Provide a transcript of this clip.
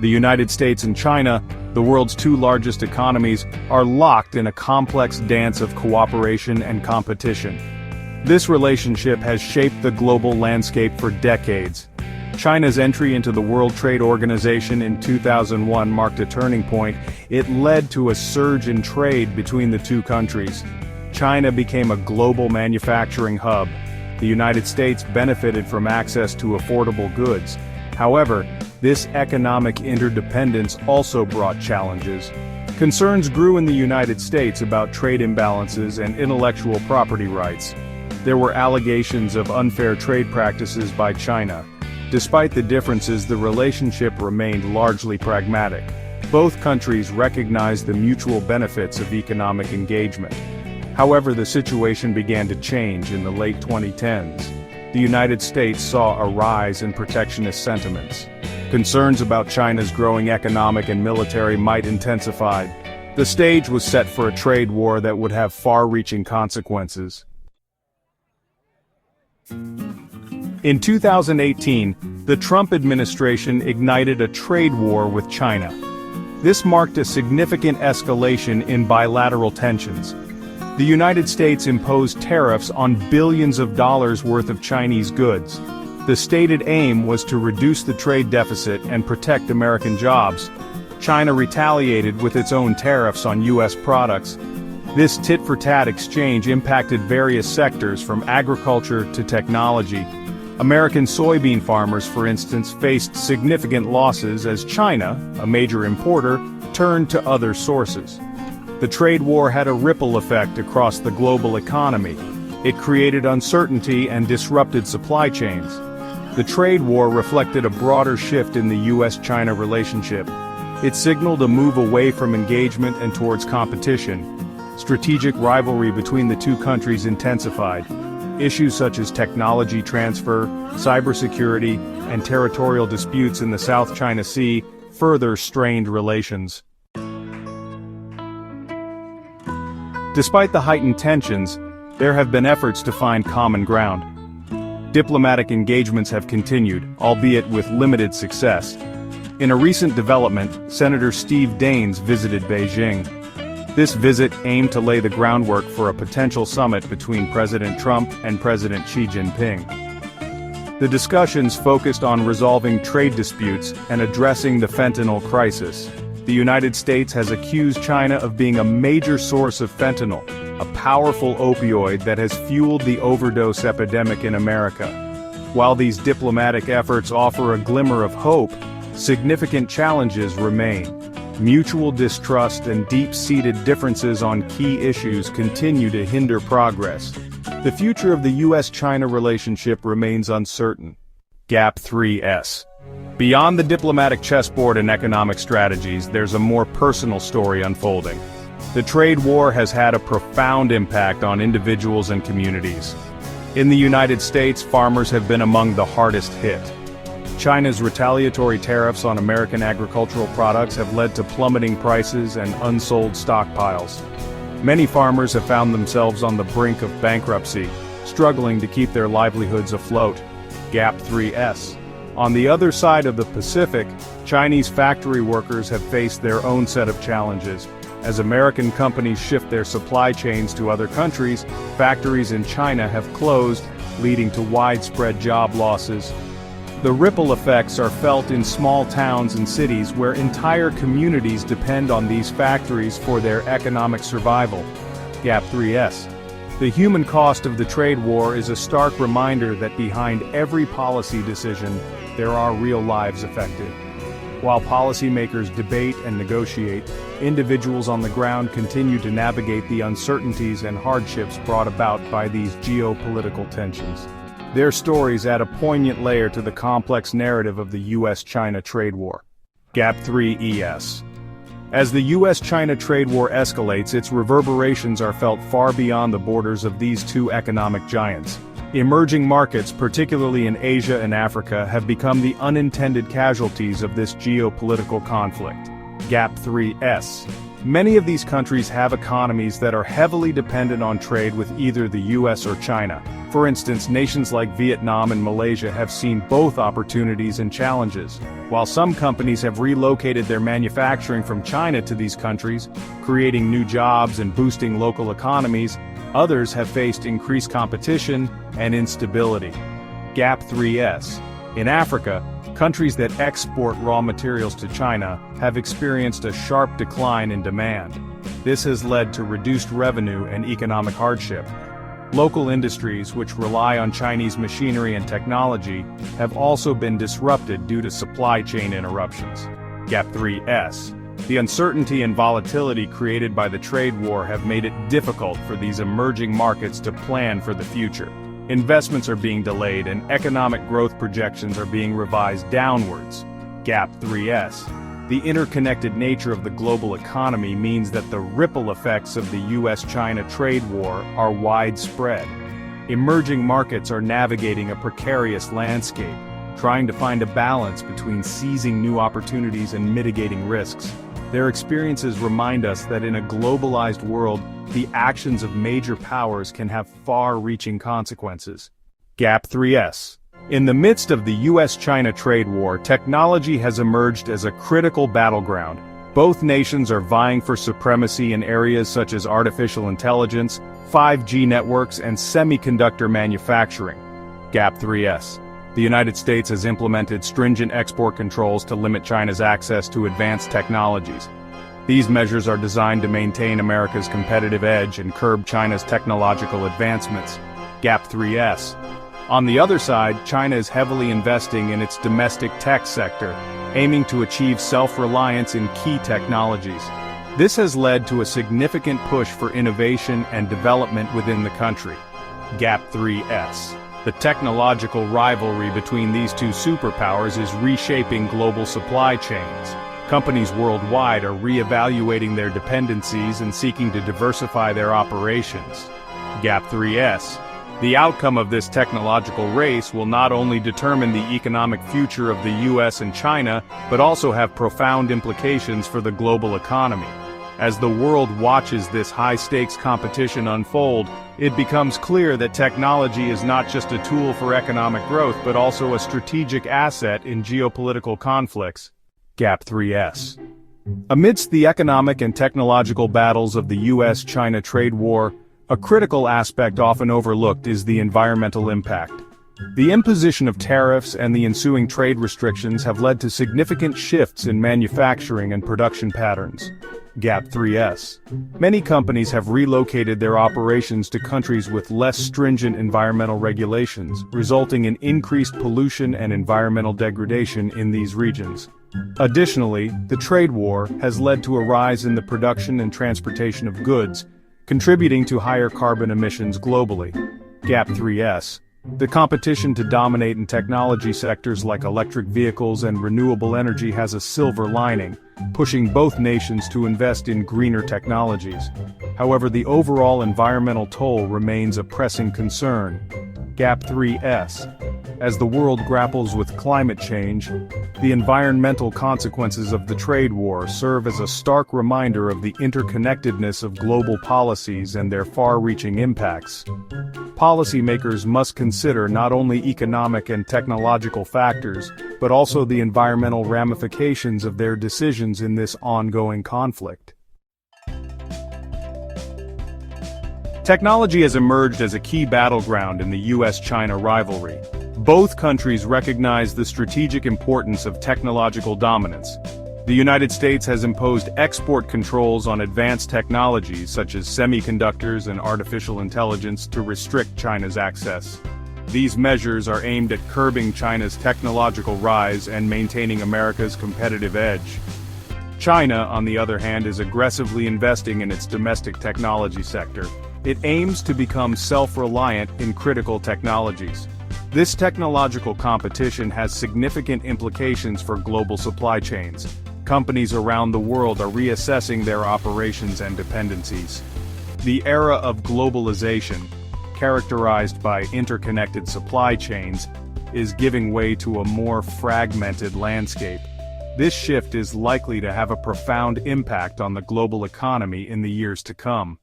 The United States and China, the world's two largest economies, are locked in a complex dance of cooperation and competition. This relationship has shaped the global landscape for decades. China's entry into the World Trade Organization in 2001 marked a turning point. It led to a surge in trade between the two countries. China became a global manufacturing hub. The United States benefited from access to affordable goods. However, this economic interdependence also brought challenges. Concerns grew in the United States about trade imbalances and intellectual property rights. There were allegations of unfair trade practices by China. Despite the differences, the relationship remained largely pragmatic. Both countries recognized the mutual benefits of economic engagement. However, the situation began to change in the late 2010s. The United States saw a rise in protectionist sentiments. Concerns about China's growing economic and military might intensify. The stage was set for a trade war that would have far-reaching consequences. In 2018, the Trump administration ignited a trade war with China. This marked a significant escalation in bilateral tensions. The United States imposed tariffs on billions of dollars worth of Chinese goods. The stated aim was to reduce the trade deficit and protect American jobs. China retaliated with its own tariffs on U.S. products. This tit-for-tat exchange impacted various sectors from agriculture to technology. American soybean farmers, for instance, faced significant losses as China, a major importer, turned to other sources. The trade war had a ripple effect across the global economy. It created uncertainty and disrupted supply chains. The trade war reflected a broader shift in the U.S. China relationship. It signaled a move away from engagement and towards competition. Strategic rivalry between the two countries intensified. Issues such as technology transfer, cybersecurity, and territorial disputes in the South China Sea further strained relations. Despite the heightened tensions, there have been efforts to find common ground. Diplomatic engagements have continued, albeit with limited success. In a recent development, Senator Steve Daines visited Beijing. This visit aimed to lay the groundwork for a potential summit between President Trump and President Xi Jinping. The discussions focused on resolving trade disputes and addressing the fentanyl crisis. The United States has accused China of being a major source of fentanyl, a powerful opioid that has fueled the overdose epidemic in America. While these diplomatic efforts offer a glimmer of hope, significant challenges remain. Mutual distrust and deep-seated differences on key issues continue to hinder progress. The future of the U.S.-China relationship remains uncertain. Gap 3S. Beyond the diplomatic chessboard and economic strategies, there's a more personal story unfolding. The trade war has had a profound impact on individuals and communities. In the United States, farmers have been among the hardest hit. China's retaliatory tariffs on American agricultural products have led to plummeting prices and unsold stockpiles. Many farmers have found themselves on the brink of bankruptcy, struggling to keep their livelihoods afloat. Gap 3S. On the other side of the Pacific, Chinese factory workers have faced their own set of challenges. As American companies shift their supply chains to other countries, factories in China have closed, leading to widespread job losses. The ripple effects are felt in small towns and cities where entire communities depend on these factories for their economic survival. Gap 3S. The human cost of the trade war is a stark reminder that behind every policy decision, there are real lives affected. While policymakers debate and negotiate, individuals on the ground continue to navigate the uncertainties and hardships brought about by these geopolitical tensions. Their stories add a poignant layer to the complex narrative of the U.S.-China trade war. Gap 3ES. As the U.S.-China trade war escalates, its reverberations are felt far beyond the borders of these two economic giants. Emerging markets, particularly in Asia and Africa, have become the unintended casualties of this geopolitical conflict. Gap 3S. Many of these countries have economies that are heavily dependent on trade with either the U.S. or China. For instance, nations like Vietnam and Malaysia have seen both opportunities and challenges. While some companies have relocated their manufacturing from China to these countries, creating new jobs and boosting local economies, others have faced increased competition and instability. Gap 3S. In Africa, countries that export raw materials to China have experienced a sharp decline in demand. This has led to reduced revenue and economic hardship. Local industries which rely on Chinese machinery and technology have also been disrupted due to supply chain interruptions. Gap 3S. The uncertainty and volatility created by the trade war have made it difficult for these emerging markets to plan for the future. Investments are being delayed and economic growth projections are being revised downwards. Gap 3S. The interconnected nature of the global economy means that the ripple effects of the U.S. China trade war are widespread. Emerging markets are navigating a precarious landscape, trying to find a balance between seizing new opportunities and mitigating risks. Their experiences remind us that in a globalized world, the actions of major powers can have far-reaching consequences. Gap 3S. In the midst of the U.S. China trade war, technology has emerged as a critical battleground. Both nations are vying for supremacy in areas such as artificial intelligence, 5G networks, and semiconductor manufacturing. Gap 3S. The United States has implemented stringent export controls to limit China's access to advanced technologies. These measures are designed to maintain America's competitive edge and curb China's technological advancements. Gap 3S. On the other side, China is heavily investing in its domestic tech sector, aiming to achieve self-reliance in key technologies. This has led to a significant push for innovation and development within the country. Gap 3S. The technological rivalry between these two superpowers is reshaping global supply chains. Companies worldwide are re-evaluating their dependencies and seeking to diversify their operations. Gap 3S. The outcome of this technological race will not only determine the economic future of the U.S. and China, but also have profound implications for the global economy. As the world watches this high-stakes competition unfold, it becomes clear that technology is not just a tool for economic growth but also a strategic asset in geopolitical conflicts. Gap 3S. Amidst the economic and technological battles of the U.S.-China trade war, a critical aspect often overlooked is the environmental impact. The imposition of tariffs and the ensuing trade restrictions have led to significant shifts in manufacturing and production patterns. Gap 3S. Many companies have relocated their operations to countries with less stringent environmental regulations, resulting in increased pollution and environmental degradation in these regions. Additionally, the trade war has led to a rise in the production and transportation of goods, contributing to higher carbon emissions globally. Gap 3S. The competition to dominate in technology sectors like electric vehicles and renewable energy has a silver lining, pushing both nations to invest in greener technologies. However, the overall environmental toll remains a pressing concern. Gap 3S. As the world grapples with climate change, the environmental consequences of the trade war serve as a stark reminder of the interconnectedness of global policies and their far-reaching impacts. Policymakers must consider not only economic and technological factors, but also the environmental ramifications of their decisions in this ongoing conflict. Technology has emerged as a key battleground in the U.S.-China rivalry. Both countries recognize the strategic importance of technological dominance. The United States has imposed export controls on advanced technologies such as semiconductors and artificial intelligence to restrict China's access. These measures are aimed at curbing China's technological rise and maintaining America's competitive edge. China, on the other hand, is aggressively investing in its domestic technology sector. It aims to become self-reliant in critical technologies. This technological competition has significant implications for global supply chains. Companies around the world are reassessing their operations and dependencies. The era of globalization, characterized by interconnected supply chains, is giving way to a more fragmented landscape. This shift is likely to have a profound impact on the global economy in the years to come.